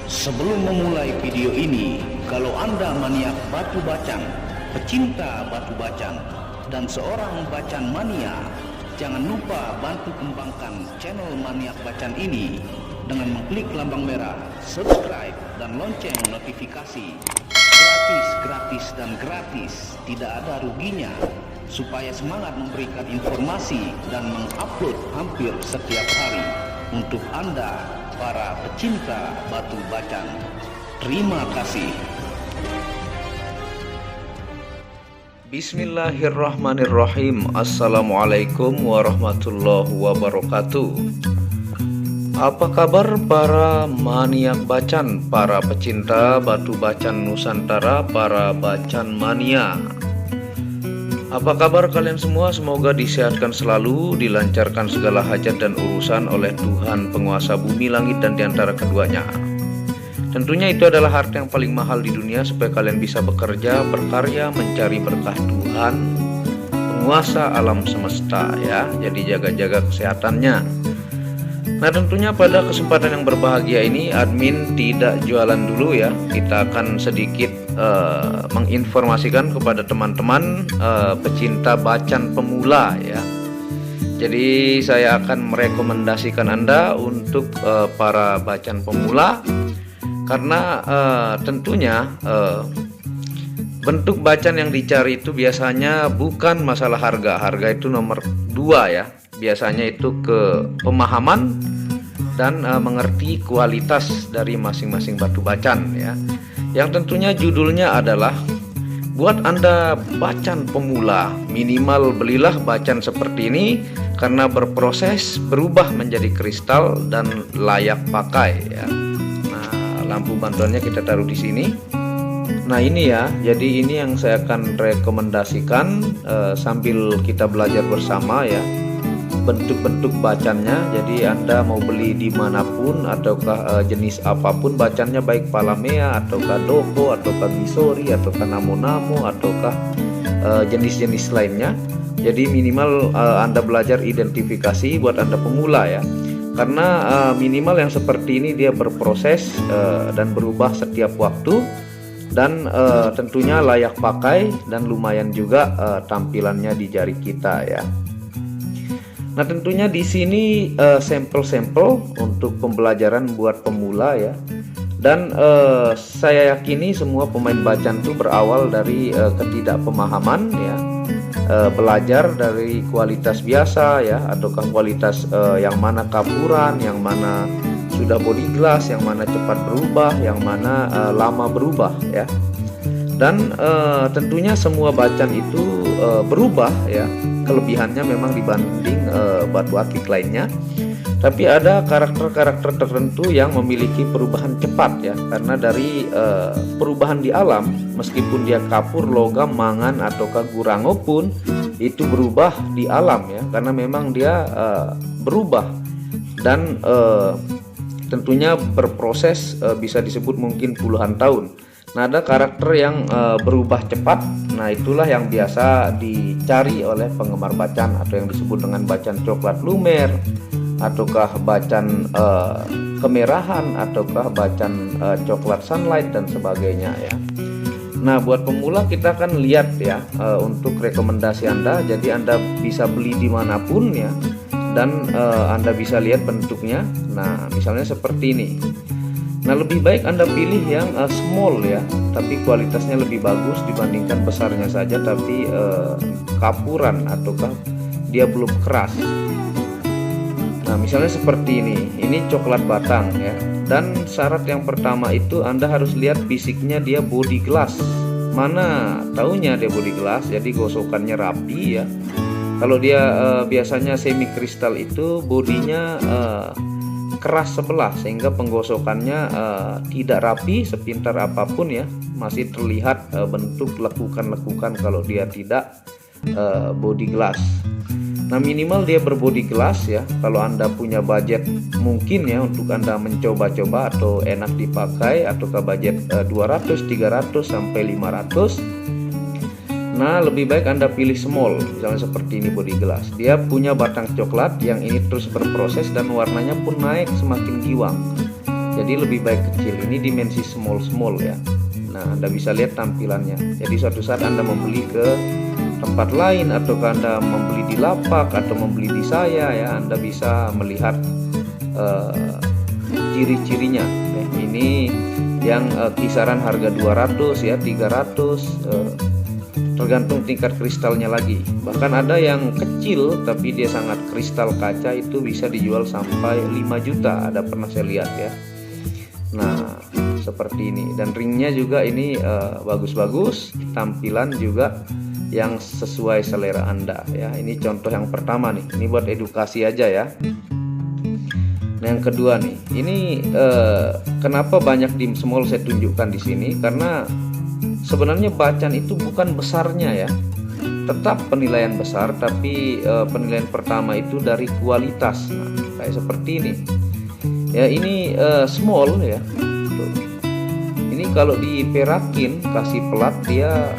Sebelum memulai video ini, kalau Anda maniak batu bacang, pecinta batu bacang, dan seorang bacan mania, jangan lupa bantu kembangkan channel Maniak Bacan ini dengan mengklik lambang merah, subscribe, dan lonceng notifikasi. Gratis dan gratis, tidak ada ruginya, supaya semangat memberikan informasi dan mengupload hampir setiap hari untuk Anda, para pecinta batu bacang. Terima kasih. Bismillahirrahmanirrahim. Assalamualaikum warahmatullahi wabarakatuh. Apa kabar para maniak bacan, para pecinta batu bacan Nusantara, para bacan mania? Apa kabar kalian semua? Semoga disehatkan selalu, dilancarkan segala hajat dan urusan oleh Tuhan penguasa bumi, langit, dan diantara keduanya. Tentunya itu adalah harta yang paling mahal di dunia, supaya kalian bisa bekerja, berkarya, mencari berkah Tuhan penguasa alam semesta ya. Jadi jaga-jaga kesehatannya. Nah, tentunya pada kesempatan yang berbahagia ini admin tidak jualan dulu ya. Kita akan sedikit menginformasikan kepada teman-teman pecinta bacan pemula ya. Jadi saya akan merekomendasikan Anda untuk para bacan pemula, karena tentunya bentuk bacan yang dicari itu biasanya bukan masalah harga. Harga itu nomor 2 ya. Biasanya itu ke pemahaman dan mengerti kualitas dari masing-masing batu bacan ya. Yang tentunya judulnya adalah buat Anda bacan pemula, minimal belilah bacan seperti ini karena berproses berubah menjadi kristal dan layak pakai ya. Nah, lampu bantuannya kita taruh di sini. Nah, ini ya, jadi ini yang saya akan rekomendasikan sambil kita belajar bersama ya, bentuk-bentuk bacannya. Jadi Anda mau beli dimanapun ataukah jenis apapun bacannya, baik palamea ataukah doko ataukah bisori ataukah namo-namo ataukah jenis-jenis lainnya. Jadi minimal Anda belajar identifikasi buat Anda pemula ya, karena minimal yang seperti ini dia berproses dan berubah setiap waktu, dan tentunya layak pakai dan lumayan juga tampilannya di jari kita ya. Nah, tentunya di sini sampel-sampel untuk pembelajaran buat pemula ya. Dan saya yakini semua pemain bacan itu berawal dari ketidakpemahaman ya. Belajar dari kualitas biasa ya, ataukah kualitas yang mana kapuran, yang mana sudah body glass, yang mana cepat berubah, yang mana lama berubah ya. Dan tentunya semua bacan itu berubah ya. Kelebihannya memang dibanding batu akik lainnya, tapi ada karakter-karakter tertentu yang memiliki perubahan cepat ya, karena dari perubahan di alam, meskipun dia kapur, logam, mangan ataukah gurango pun itu berubah di alam ya, karena memang dia berubah dan tentunya berproses bisa disebut mungkin puluhan tahun. Nah, ada karakter yang berubah cepat. Nah, itulah yang biasa dicari oleh penggemar bacan, atau yang disebut dengan bacan coklat lumer, ataukah bacan kemerahan, ataukah bacan coklat sunlight dan sebagainya ya. Nah, buat pemula kita akan lihat ya untuk rekomendasi Anda. Jadi Anda bisa beli dimanapun ya, dan Anda bisa lihat bentuknya. Nah, misalnya seperti ini. Nah, lebih baik Anda pilih yang small ya, tapi kualitasnya lebih bagus dibandingkan besarnya saja tapi kapuran ataukah dia belum keras. Nah, misalnya seperti ini coklat batang ya. Dan syarat yang pertama itu Anda harus lihat fisiknya, dia body glass. Mana taunya dia body glass, jadi gosokannya rapi ya. Kalau dia biasanya semi kristal itu bodinya keras sebelah, sehingga penggosokannya tidak rapi sepintar apapun ya, masih terlihat bentuk lekukan-lekukan kalau dia tidak body glass. Nah, minimal dia berbody glass ya. Kalau Anda punya budget mungkin ya untuk Anda mencoba-coba atau enak dipakai, ataukah budget 200, 300 sampai 500. Nah, lebih baik Anda pilih small, misalnya seperti ini body glass. Dia punya batang coklat yang ini terus berproses dan warnanya pun naik semakin giwang. Jadi lebih baik kecil. Ini dimensi small ya. Nah, Anda bisa lihat tampilannya. Jadi suatu saat Anda membeli ke tempat lain, atau Anda membeli di lapak atau membeli di saya ya, Anda bisa melihat ciri-cirinya. Ini yang kisaran harga 200 ya, 300, tergantung tingkat kristalnya lagi. Bahkan ada yang kecil tapi dia sangat kristal kaca, itu bisa dijual sampai 5 juta, ada pernah saya lihat ya. Nah, seperti ini. Dan ringnya juga ini bagus-bagus, tampilan juga yang sesuai selera Anda ya. Ini contoh yang pertama nih, ini buat edukasi aja ya. Nah, yang kedua nih, ini kenapa banyak dim small saya tunjukkan di sini, karena sebenarnya bacan itu bukan besarnya ya, tetap penilaian besar, tapi penilaian pertama itu dari kualitas. Nah, kayak seperti ini ya, ini small ya. Tuh. Ini kalau diperakin kasih pelat dia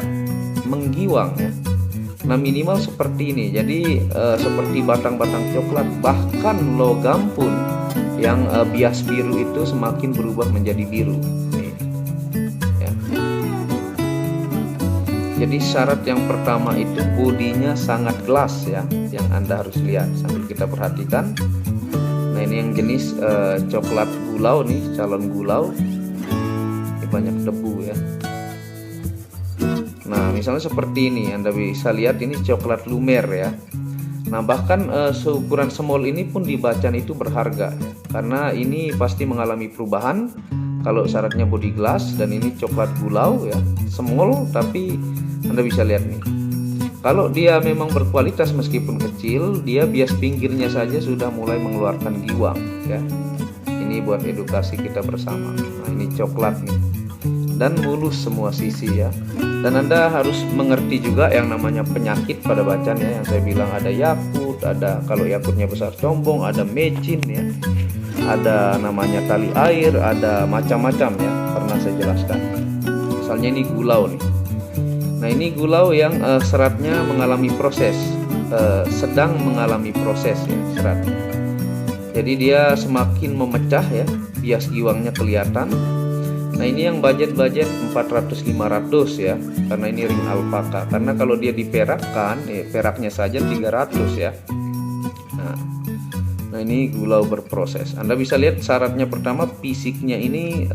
menggiwang ya. Nah, minimal seperti ini. Jadi seperti batang-batang coklat, bahkan logam pun yang bias biru itu semakin berubah menjadi biru. Nih, ya. Jadi syarat yang pertama itu bodinya sangat glass ya, yang Anda harus lihat sambil kita perhatikan. Nah, ini yang jenis coklat gulau nih, calon gulau. Ini banyak debu ya. Nah, misalnya seperti ini, Anda bisa lihat ini coklat lumer ya. Nah, bahkan seukuran small ini pun di bacan itu berharga ya, karena ini pasti mengalami perubahan. Kalau syaratnya body glass dan ini coklat gulau ya, small, tapi Anda bisa lihat nih. Kalau dia memang berkualitas meskipun kecil, dia bias pinggirnya saja sudah mulai mengeluarkan giwang ya. Ini buat edukasi kita bersama. Nah, ini coklat nih. Dan mulus semua sisi ya. Dan Anda harus mengerti juga yang namanya penyakit pada bacan ya, yang saya bilang ada yakut, ada kalau yakutnya besar combong, ada mecin ya, ada namanya tali air, ada macam-macam ya, pernah saya jelaskan. Misalnya ini gulau nih. Nah, ini gulau yang seratnya mengalami proses, sedang mengalami proses ya seratnya. Jadi dia semakin memecah ya, bias giwangnya kelihatan. Nah, ini yang budget 400-500 ya, karena ini ring alpaka. Karena kalau dia diperakkan, peraknya saja 300 ya. Nah, ini gulau berproses. Anda bisa lihat syaratnya pertama, fisiknya ini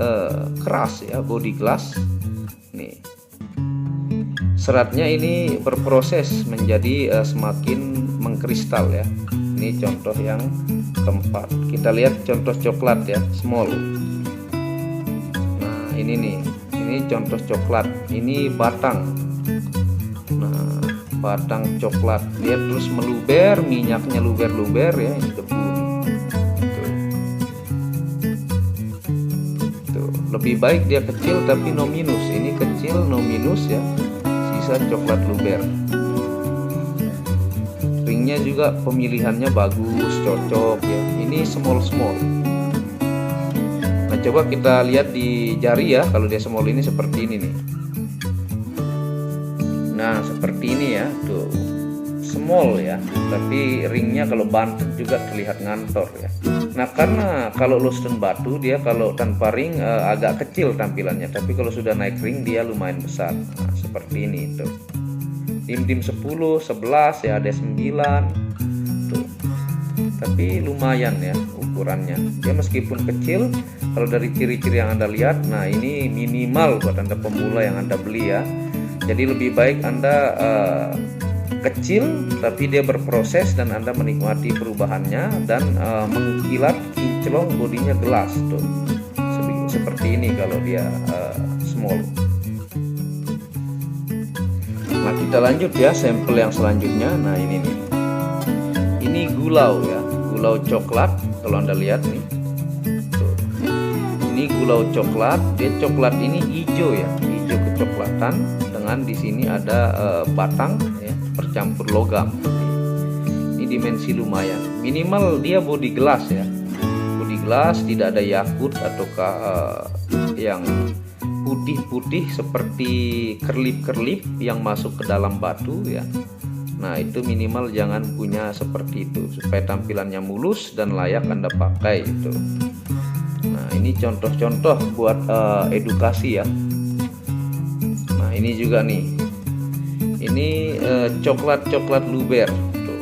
keras ya, body glass. Nih, seratnya ini berproses menjadi semakin mengkristal ya. Ini contoh yang keempat. Kita lihat contoh coklat ya, small. Ini nih, ini contoh coklat, ini batang. Nah, batang coklat dia terus meluber, minyaknya luber-luber ya, ini debu nih. Tuh, lebih baik dia kecil tapi no minus. Ini kecil no minus ya, sisa coklat luber. Ringnya juga pemilihannya bagus, cocok ya. Ini small. Nah, coba kita lihat di jari ya, kalau dia small ini seperti ini nih. Nah, seperti ini ya, tuh small ya, tapi ringnya kalau bantet juga terlihat ngantor ya. Nah, karena kalau Lustern batu dia kalau tanpa ring agak kecil tampilannya, tapi kalau sudah naik ring dia lumayan besar. Nah, seperti ini tuh. Dim 10, 11 ya, ada 9 tuh. Tapi lumayan ya ukurannya. Dia meskipun kecil, kalau dari ciri-ciri yang Anda lihat, nah ini minimal buat Anda pemula yang Anda beli ya. Jadi lebih baik Anda kecil tapi dia berproses dan Anda menikmati perubahannya dan mengkilat kinclong, bodinya gelas tuh. Seperti ini kalau dia small. Nah, kita lanjut ya sampel yang selanjutnya. Nah, ini nih. Ini gulau ya, gulau coklat kalau Anda lihat nih. Tuh. Ini gulau coklat, dia coklat ini hijau ya, hijau kecoklatan dengan di sini ada batang ya, bercampur logam. Ini dimensi lumayan. Minimal dia body glass ya. Body glass, tidak ada yakut ataukah yang putih-putih seperti kerlip-kerlip yang masuk ke dalam batu ya. Nah, itu minimal jangan punya seperti itu supaya tampilannya mulus dan layak Anda pakai itu. Nah, ini ini contoh-contoh buat edukasi ya. Nah ini juga nih, ini coklat luber tuh.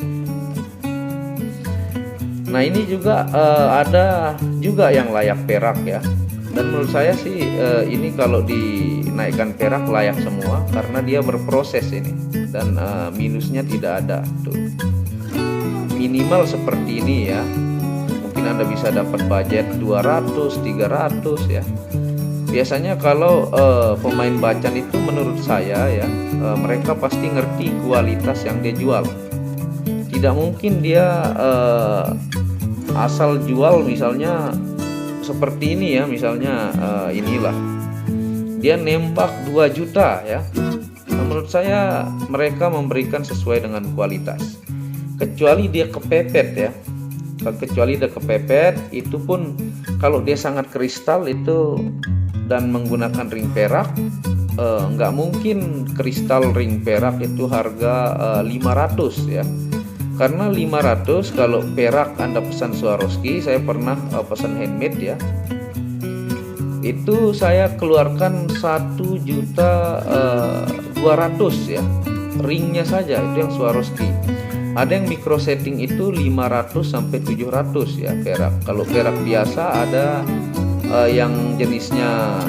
Nah ini juga ada juga yang layak perak ya. Dan menurut saya sih ini kalau dinaikkan perak layak semua karena dia berproses ini, dan minusnya tidak ada tuh. Minimal seperti ini ya. Mungkin Anda bisa dapat budget 200, 300 ya. Biasanya kalau pemain bacan itu menurut saya ya, mereka pasti ngerti kualitas yang dia jual. Tidak mungkin dia asal jual misalnya seperti ini ya, misalnya inilah dia nembak 2 juta ya. Nah, menurut saya mereka memberikan sesuai dengan kualitas, kecuali dia kepepet ya. Kecuali dia kepepet, itu pun kalau dia sangat kristal itu dan menggunakan ring perak, nggak mungkin kristal ring perak itu harga 500 ya. Karena 500 kalau perak Anda pesan Swarovski, saya pernah pesan handmade ya, itu saya keluarkan 1.200.000 ya, ringnya saja itu yang Swarovski. Ada yang micro setting itu 500 sampai 700 ya perak. Kalau perak biasa ada yang jenisnya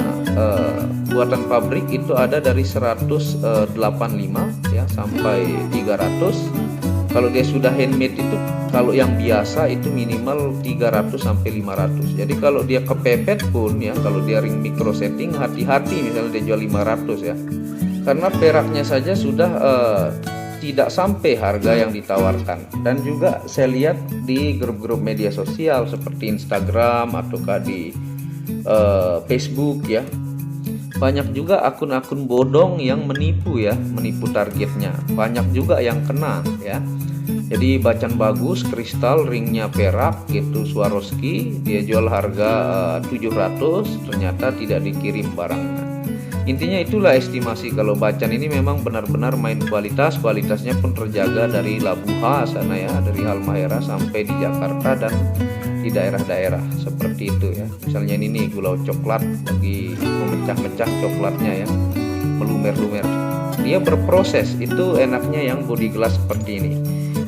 buatan pabrik itu ada dari 185 ya sampai 300. Kalau dia sudah handmade itu, kalau yang biasa itu minimal 300 sampai 500. Jadi kalau dia kepepet pun ya, kalau dia ring micro setting, hati-hati misalnya dia jual 500 ya. Karena peraknya saja sudah tidak sampai harga yang ditawarkan. Dan juga saya lihat di grup-grup media sosial seperti Instagram ataukah di Facebook ya, banyak juga akun-akun bodong yang menipu ya, menipu targetnya. Banyak juga yang kena ya. Jadi bacan bagus, kristal, ringnya perak gitu Swarovski, dia jual harga 700, ternyata tidak dikirim barangnya. Intinya itulah estimasi kalau bacan ini memang benar-benar main kualitas. Kualitasnya pun terjaga dari Labuha sana ya, dari Halmahera sampai di Jakarta dan di daerah-daerah seperti itu ya. Misalnya ini nih Gulau Coklat lagi memecah-mecah coklatnya ya, melumer-lumer. Dia berproses, itu enaknya yang body glass seperti ini.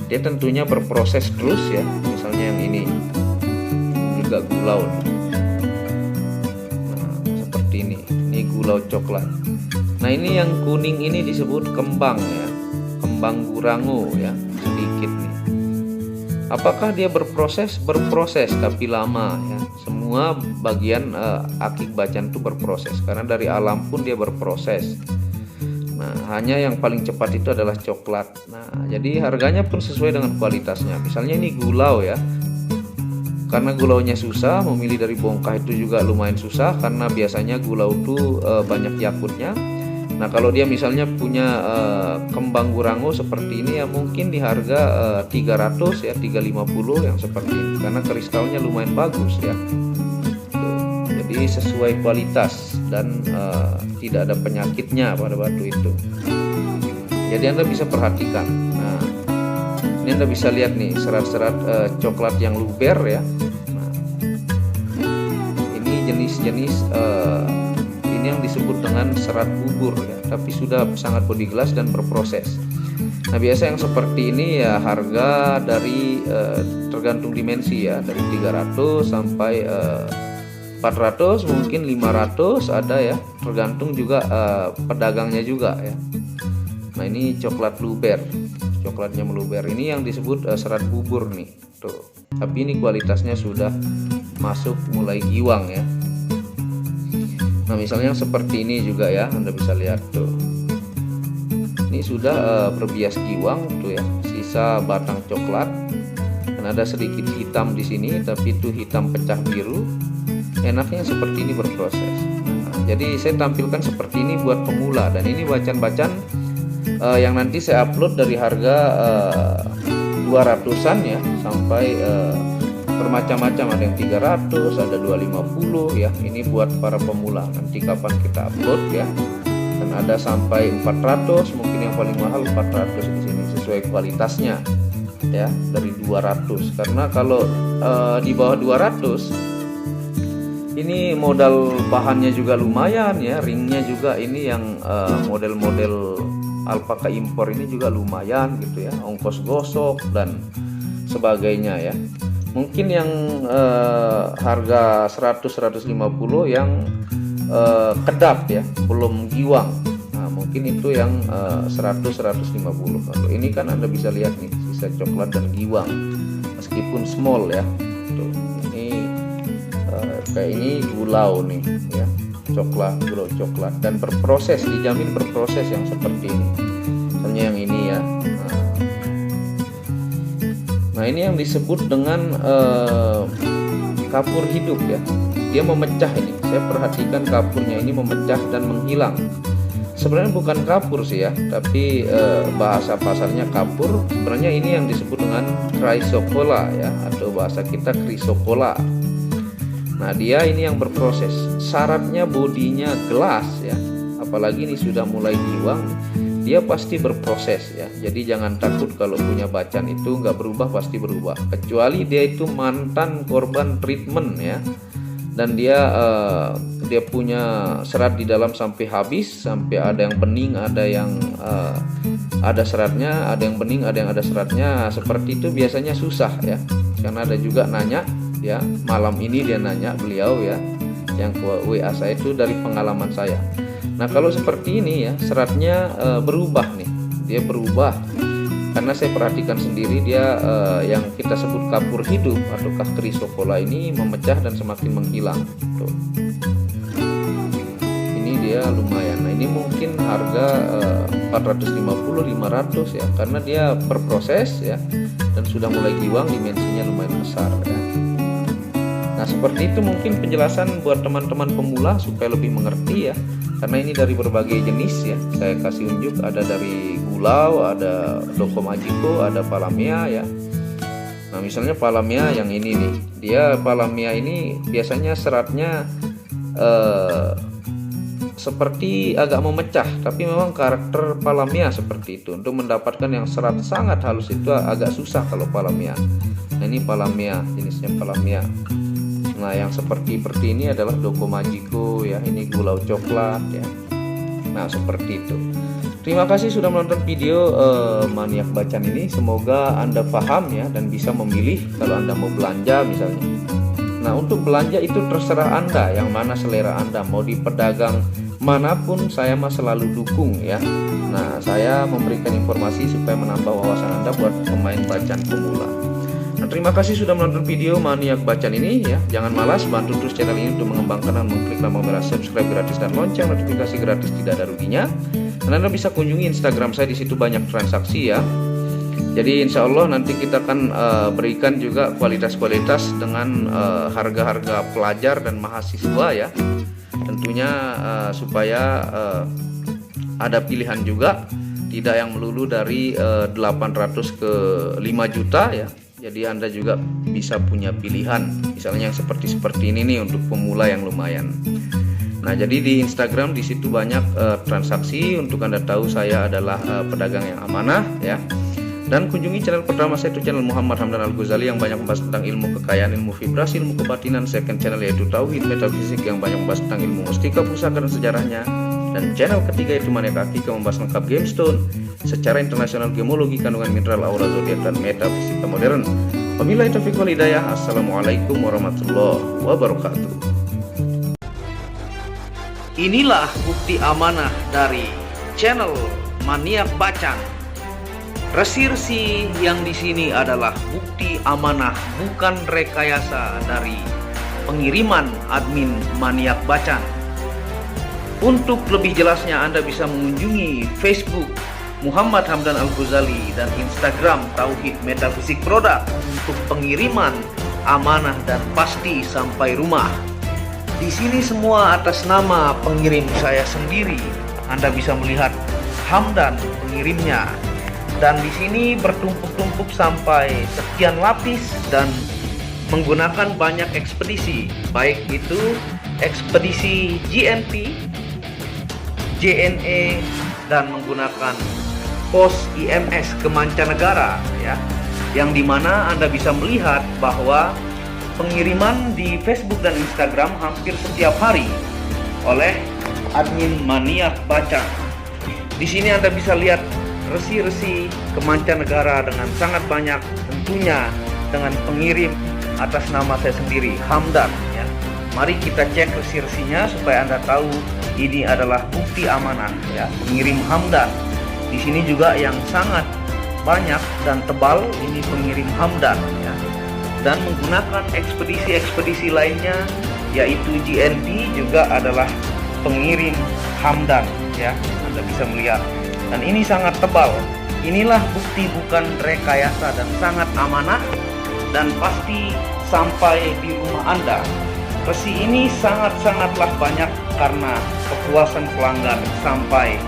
Dia tentunya berproses terus ya. Misalnya yang ini juga gulau nih. Nah, seperti ini. Ini gulau coklat. Nah, ini yang kuning ini disebut kembang ya. Kembang gurango ya, sedikit nih. Apakah dia berproses? Berproses tapi lama ya. Semua bagian akik bacan itu berproses karena dari alam pun dia berproses. Nah, hanya yang paling cepat itu adalah coklat. Nah, jadi harganya pun sesuai dengan kualitasnya. Misalnya ini gulau ya. Karena gulaunya susah, memilih dari bongkah itu juga lumayan susah karena biasanya gulau itu banyak yakutnya. Nah, kalau dia misalnya punya kembang gurango seperti ini ya mungkin di harga 300 ya, 350 yang seperti ini karena kristalnya lumayan bagus ya. Jadi sesuai kualitas dan tidak ada penyakitnya pada batu itu. Jadi Anda bisa perhatikan. Nah, ini Anda bisa lihat nih serat-serat coklat yang luber ya. Nah, ini jenis-jenis ini yang disebut dengan serat bubur ya, tapi sudah sangat body glass dan berproses. Nah, biasa yang seperti ini ya harga dari tergantung dimensi ya, dari 300 sampai 400, mungkin 500 ada ya, tergantung juga pedagangnya juga ya. Nah, ini coklat luber, coklatnya meluber. Ini yang disebut serat bubur nih tuh. Tapi ini kualitasnya sudah masuk mulai giwang ya. Nah, misalnya seperti ini juga ya, Anda bisa lihat tuh. Ini sudah berbias giwang tuh ya, sisa batang coklat. Dan ada sedikit hitam di sini, tapi itu hitam pecah biru. Enaknya seperti ini berproses. Nah, jadi saya tampilkan seperti ini buat pemula, dan ini bacan-bacan yang nanti saya upload dari harga 200-an ya sampai bermacam-macam, ada yang 300, ada 250 ya. Ini buat para pemula, nanti kapan kita upload ya. Dan ada sampai 400, mungkin yang paling mahal 400 di sini sesuai kualitasnya ya, dari 200. Karena kalau di bawah 200 Ini modal bahannya juga lumayan ya, ringnya juga ini yang model-model alpaka impor ini juga lumayan gitu ya, ongkos gosok dan sebagainya ya. Mungkin yang harga 100-150 yang kedap ya, belum giwang. Nah, mungkin itu yang 100-150. Kalau ini kan Anda bisa lihat nih, sisa coklat dan giwang meskipun small ya. Tuh, ini kayak ini gulau nih ya, gulau coklat dan berproses, dijamin berproses yang seperti ini. Misalnya yang ini ya. Nah, ini yang disebut dengan kapur hidup ya. Dia memecah ini. Saya perhatikan kapurnya ini memecah dan menghilang. Sebenarnya bukan kapur sih ya, tapi bahasa pasarnya kapur. Sebenarnya ini yang disebut dengan chrysocolla ya, atau bahasa kita chrysocolla. Nah, dia ini yang berproses. Syaratnya bodinya gelas ya. Apalagi ini sudah mulai giwang, dia pasti berproses ya. Jadi jangan takut kalau punya bacan itu nggak berubah, pasti berubah. Kecuali dia itu mantan korban treatment ya. Dan dia punya serat di dalam sampai habis, sampai ada yang bening, ada yang ada seratnya, ada yang bening, ada yang ada seratnya. Seperti itu biasanya susah ya. Karena ada juga nanya ya, malam ini dia nanya beliau ya, yang ke WA saya itu dari pengalaman saya. Nah, kalau seperti ini ya, seratnya berubah nih, dia berubah karena saya perhatikan sendiri dia yang kita sebut kapur hidup ataukah chrysocolla ini memecah dan semakin menghilang. Tuh. Ini dia lumayan. Nah, ini mungkin harga 450-500 ya, karena dia berproses ya dan sudah mulai giwang, dimensinya lumayan besar ya. Nah, seperti itu mungkin penjelasan buat teman-teman pemula supaya lebih mengerti ya. Karena ini dari berbagai jenis ya. Saya kasih unjuk, ada dari gulau, ada doko majiko, ada palamia ya. Nah, misalnya palamia yang ini nih. Dia palamia ini biasanya seratnya seperti agak memecah, tapi memang karakter palamia seperti itu. Untuk mendapatkan yang serat sangat halus itu agak susah kalau palamia. Nah, ini palamia, jenisnya palamia. Nah, yang seperti ini adalah doko majiko ya, ini gulau coklat ya. Nah, seperti itu. Terima kasih sudah menonton video maniak bacan ini. Semoga Anda paham ya dan bisa memilih kalau Anda mau belanja misalnya. Nah, untuk belanja itu terserah Anda, yang mana selera Anda. Mau di pedagang manapun saya mah selalu dukung ya. Nah, saya memberikan informasi supaya menambah wawasan Anda buat pemain bacan pemula. Nah, terima kasih sudah menonton video maniak bacan ini ya. Jangan malas, bantu terus channel ini untuk mengembangkan dan mengklik tombol merah subscribe gratis dan lonceng notifikasi gratis, tidak ada ruginya. Dan Anda bisa kunjungi Instagram saya, di situ banyak transaksi ya. Jadi insya Allah nanti kita akan berikan juga kualitas-kualitas dengan harga-harga pelajar dan mahasiswa ya. Tentunya supaya ada pilihan juga, tidak yang melulu dari 800 ke 5 juta ya. Jadi Anda juga bisa punya pilihan, misalnya yang seperti ini nih untuk pemula yang lumayan. Nah, jadi di Instagram di situ banyak transaksi untuk Anda tahu saya adalah pedagang yang amanah ya. Dan kunjungi channel pertama saya, itu channel Muhammad Hamdan Al-Ghazali, yang banyak membahas tentang ilmu kekayaan, ilmu vibrasi, ilmu kebatinan. Second channel yaitu Tauhid Metafisik, yang banyak membahas tentang ilmu mustika, pusaka dan sejarahnya. Dan channel ketiga itu Maniak Akika, membahas lengkap gemstone secara internasional, gemologi, kandungan mineral, aura zodiak dan metafisika modern. Wabillahi taufiq wal hidayah. Assalamualaikum warahmatullahi wabarakatuh. Inilah bukti amanah dari channel Maniak Bacan. Resirsi yang di sini adalah bukti amanah, bukan rekayasa dari pengiriman admin Maniak Bacan. Untuk lebih jelasnya Anda bisa mengunjungi Facebook Muhammad Hamdan Al-Ghazali dan Instagram Tauhid Metafisik Produk untuk pengiriman amanah dan pasti sampai rumah. Di sini semua atas nama pengirim saya sendiri. Anda bisa melihat Hamdan pengirimnya. Dan di sini bertumpuk-tumpuk sampai sekian lapis dan menggunakan banyak ekspedisi, baik itu ekspedisi GNP, JNE, dan menggunakan pos IMS ke mancanegara ya, yang dimana Anda bisa melihat bahwa pengiriman di Facebook dan Instagram hampir setiap hari oleh admin Maniak Bacang. Di sini Anda bisa lihat resi-resi kemancanegara dengan sangat banyak, tentunya dengan pengirim atas nama saya sendiri, Hamdan. Ya. Mari kita cek resi-resinya supaya Anda tahu ini adalah bukti amanah. Ya. Pengirim Hamdan. Di sini juga yang sangat banyak dan tebal ini pengirim Hamdan. Ya. Dan menggunakan ekspedisi-ekspedisi lainnya, yaitu GNT juga adalah pengirim Hamdan. Ya, Anda bisa melihat. Dan ini sangat tebal. Inilah bukti bukan rekayasa dan sangat amanah dan pasti sampai di rumah Anda. Resi ini sangat-sangatlah banyak karena kepuasan pelanggan sampai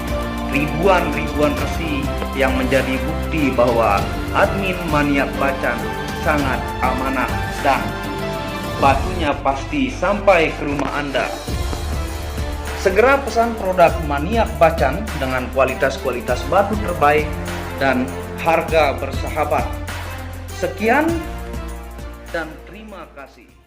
ribuan resi yang menjadi bukti bahwa admin Maniak Bacang sangat amanah dan batunya pasti sampai ke rumah Anda. Segera pesan produk Maniak Bacang dengan kualitas-kualitas batu terbaik dan harga bersahabat. Sekian dan terima kasih.